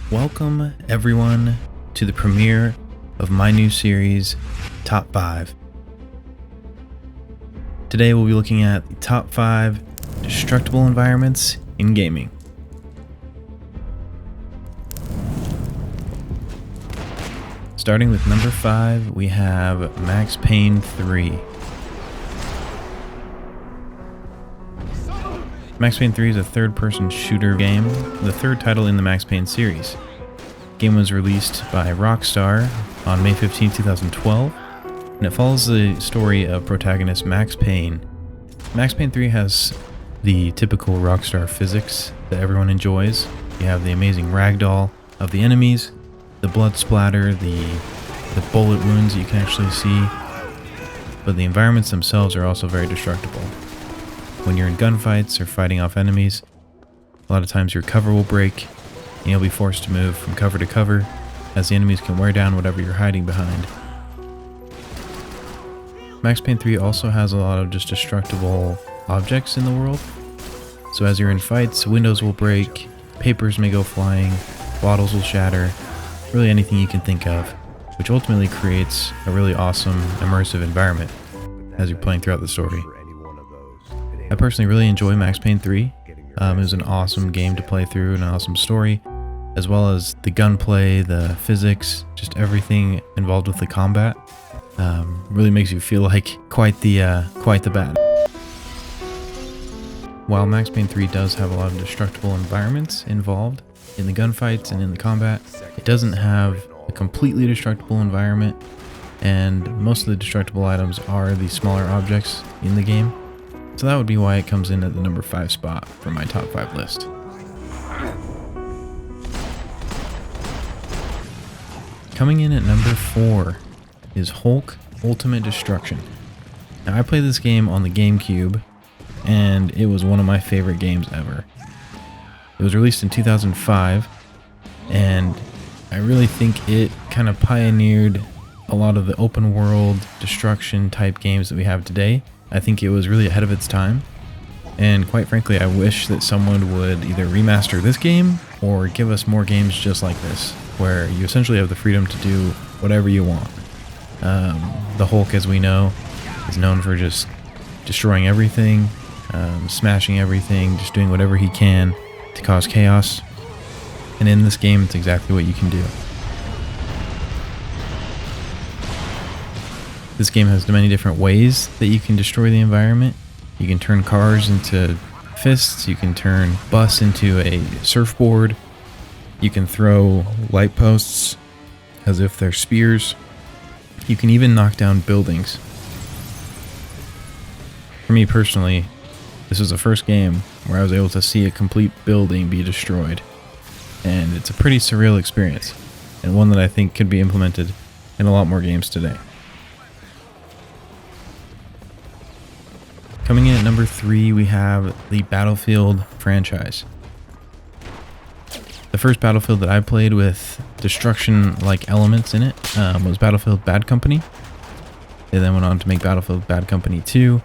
Welcome everyone to the premiere of my new series, Top 5. Today we'll be looking at the top 5 destructible environments in gaming. Starting with number 5, we have Max Payne 3. Max Payne 3 is a third-person shooter game, the third title in the Max Payne series. The game was released by Rockstar on May 15, 2012, and it follows the story of protagonist Max Payne. Max Payne 3 has the typical Rockstar physics that everyone enjoys. You have the amazing ragdoll of the enemies, the blood splatter, the bullet wounds that you can actually see, but the environments themselves are also very destructible. When you're in gunfights or fighting off enemies, a lot of times your cover will break and you'll be forced to move from cover to cover as the enemies can wear down whatever you're hiding behind. Max Payne 3 also has a lot of just destructible objects in the world. So as you're in fights, windows will break, papers may go flying, bottles will shatter, really anything you can think of, which ultimately creates a really awesome, immersive environment as you're playing throughout the story. I personally really enjoy Max Payne 3. It was an awesome game to play through, an awesome story, as well as the gunplay, the physics, just everything involved with the combat. Really makes you feel like quite the bad. While Max Payne 3 does have a lot of destructible environments involved in the gunfights and in the combat, it doesn't have a completely destructible environment, and most of the destructible items are the smaller objects in the game. So that would be why it comes in at the number 5 spot for my top 5 list. Coming in at number 4 is Hulk Ultimate Destruction. Now I played this game on the GameCube, and it was one of my favorite games ever. It was released in 2005, and I really think it kind of pioneered a lot of the open world destruction type games that we have today. I think it was really ahead of its time, and quite frankly I wish that someone would either remaster this game or give us more games just like this, where you essentially have the freedom to do whatever you want. The Hulk, as we know, is known for just destroying everything, smashing everything, just doing whatever he can to cause chaos, and in this game it's exactly what you can do. This game has many different ways that you can destroy the environment. You can turn cars into fists, you can turn bus into a surfboard, you can throw light posts as if they're spears, you can even knock down buildings. For me personally, this was the first game where I was able to see a complete building be destroyed, and it's a pretty surreal experience, and one that I think could be implemented in a lot more games today. Coming in at number 3, we have the Battlefield franchise. The first Battlefield that I played with destruction-like elements in it was Battlefield Bad Company. They then went on to make Battlefield Bad Company 2,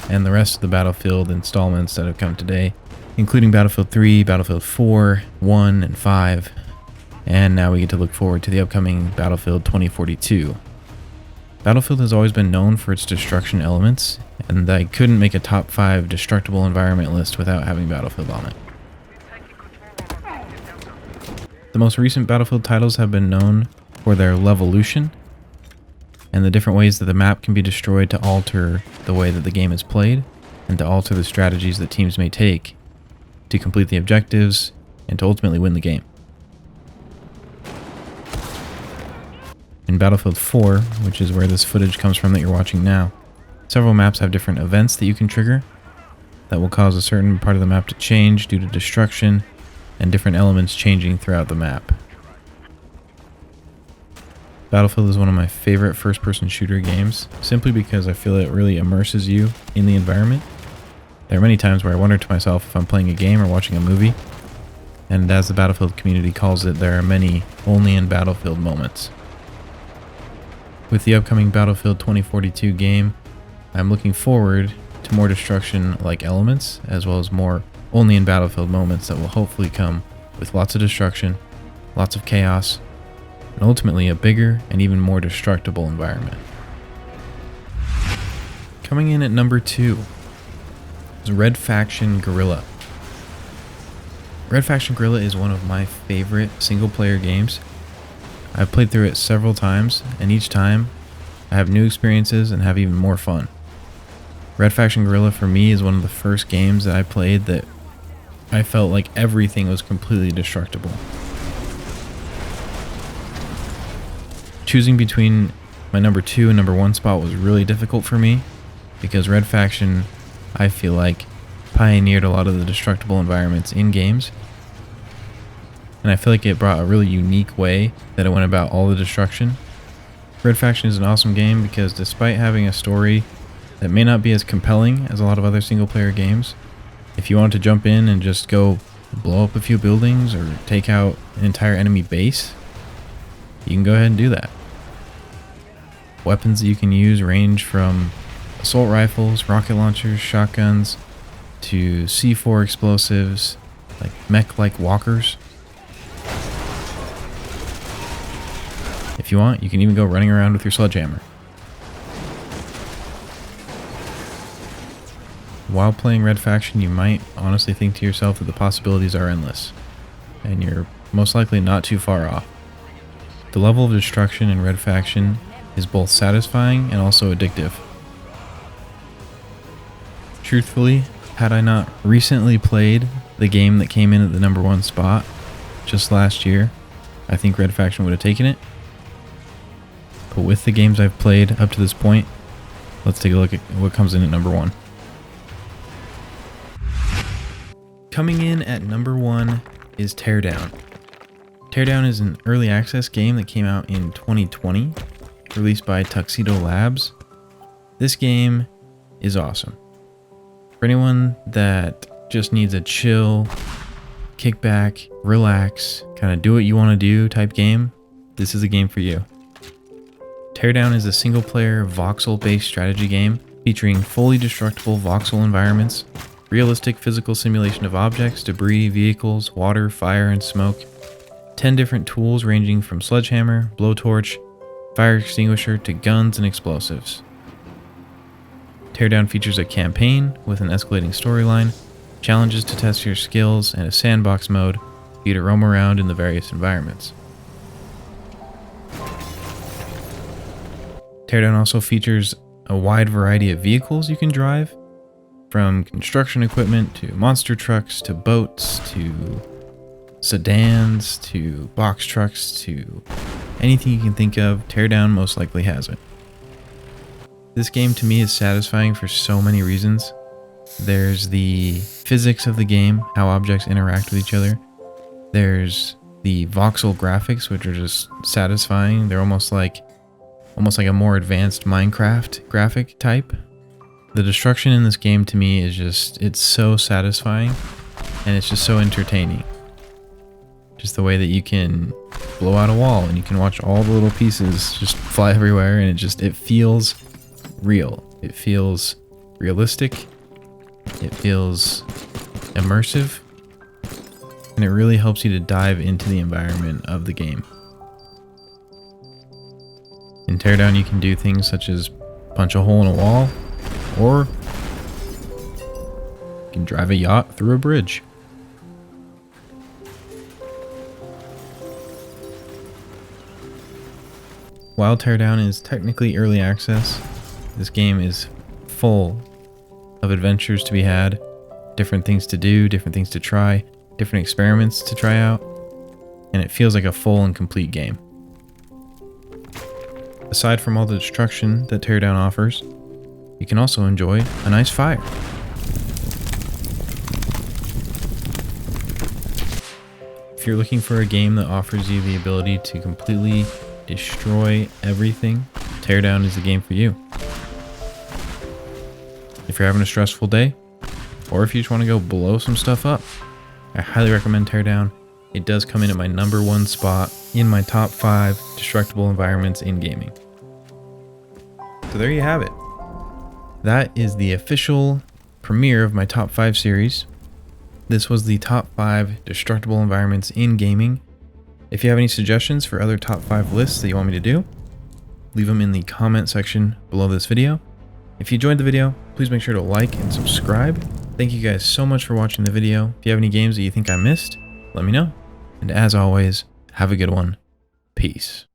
and the rest of the Battlefield installments that have come today, including Battlefield 3, Battlefield 4, 1, and 5, and now we get to look forward to the upcoming Battlefield 2042. Battlefield has always been known for its destruction elements, and I couldn't make a top 5 destructible environment list without having Battlefield on it. The most recent Battlefield titles have been known for their Levolution, and the different ways that the map can be destroyed to alter the way that the game is played, and to alter the strategies that teams may take to complete the objectives, and to ultimately win the game. In Battlefield 4, which is where this footage comes from that you're watching now, several maps have different events that you can trigger that will cause a certain part of the map to change due to destruction and different elements changing throughout the map. Battlefield is one of my favorite first-person shooter games, simply because I feel it really immerses you in the environment. There are many times where I wonder to myself if I'm playing a game or watching a movie, and as the Battlefield community calls it, there are many only in Battlefield moments. With the upcoming Battlefield 2042 game, I'm looking forward to more destruction-like elements, as well as more only in Battlefield moments that will hopefully come with lots of destruction lots of chaos, and ultimately a bigger and even more destructible environment. Coming in at number 2 is Red Faction Guerrilla. Red Faction Guerrilla is one of my favorite single-player games. I've played through it several times, and each time I have new experiences and have even more fun. Red Faction Guerrilla for me is one of the first games that I played that I felt like everything was completely destructible. Choosing between my number 2 and number 1 spot was really difficult for me because Red Faction, I feel like, pioneered a lot of the destructible environments in games. And I feel like it brought a really unique way that it went about all the destruction. Red Faction is an awesome game because despite having a story that may not be as compelling as a lot of other single player games, if you want to jump in and just go blow up a few buildings or take out an entire enemy base, you can go ahead and do that. Weapons that you can use range from assault rifles, rocket launchers, shotguns, to C4 explosives, like mech-like walkers. If you want, you can even go running around with your sledgehammer. While playing Red Faction, you might honestly think to yourself that the possibilities are endless, and you're most likely not too far off. The level of destruction in Red Faction is both satisfying and also addictive. Truthfully, had I not recently played the game that came in at the number 1 spot just last year, I think Red Faction would have taken it. But with the games I've played up to this point, let's take a look at what comes in at number 1. Coming in at number 1 is Teardown. Teardown is an early access game that came out in 2020, released by Tuxedo Labs. This game is awesome. For anyone that just needs a chill, kick back, relax, kind of do what you want to do type game, this is a game for you. Teardown is a single-player voxel-based strategy game featuring fully destructible voxel environments, realistic physical simulation of objects, debris, vehicles, water, fire, and smoke, 10 different tools ranging from sledgehammer, blowtorch, fire extinguisher, to guns and explosives. Teardown features a campaign with an escalating storyline, challenges to test your skills, and a sandbox mode for you to roam around in the various environments. Teardown also features a wide variety of vehicles you can drive, from construction equipment to monster trucks to boats to sedans to box trucks to anything you can think of. Teardown most likely has it. This game to me is satisfying for so many reasons. There's the physics of the game, how objects interact with each other. There's the voxel graphics, which are just satisfying. They're almost like a more advanced Minecraft graphic type. The destruction in this game to me is just, it's so satisfying and it's just so entertaining. Just the way that you can blow out a wall and you can watch all the little pieces just fly everywhere, and it feels real. It feels realistic. It feels immersive. And it really helps you to dive into the environment of the game. In Teardown, you can do things such as punch a hole in a wall, or you can drive a yacht through a bridge. While Teardown is technically early access, this game is full of adventures to be had, different things to do, different things to try, different experiments to try out, and it feels like a full and complete game. Aside from all the destruction that Teardown offers, you can also enjoy a nice fire. If you're looking for a game that offers you the ability to completely destroy everything, Teardown is the game for you. If you're having a stressful day, or if you just want to go blow some stuff up, I highly recommend Teardown. It does come in at my number 1 spot in my top 5 destructible environments in gaming. So there you have it. That is the official premiere of my top 5 series. This was the top 5 destructible environments in gaming. If you have any suggestions for other top 5 lists that you want me to do, leave them in the comment section below this video. If you enjoyed the video, please make sure to like and subscribe. Thank you guys so much for watching the video. If you have any games that you think I missed, let me know. And as always, have a good one. Peace.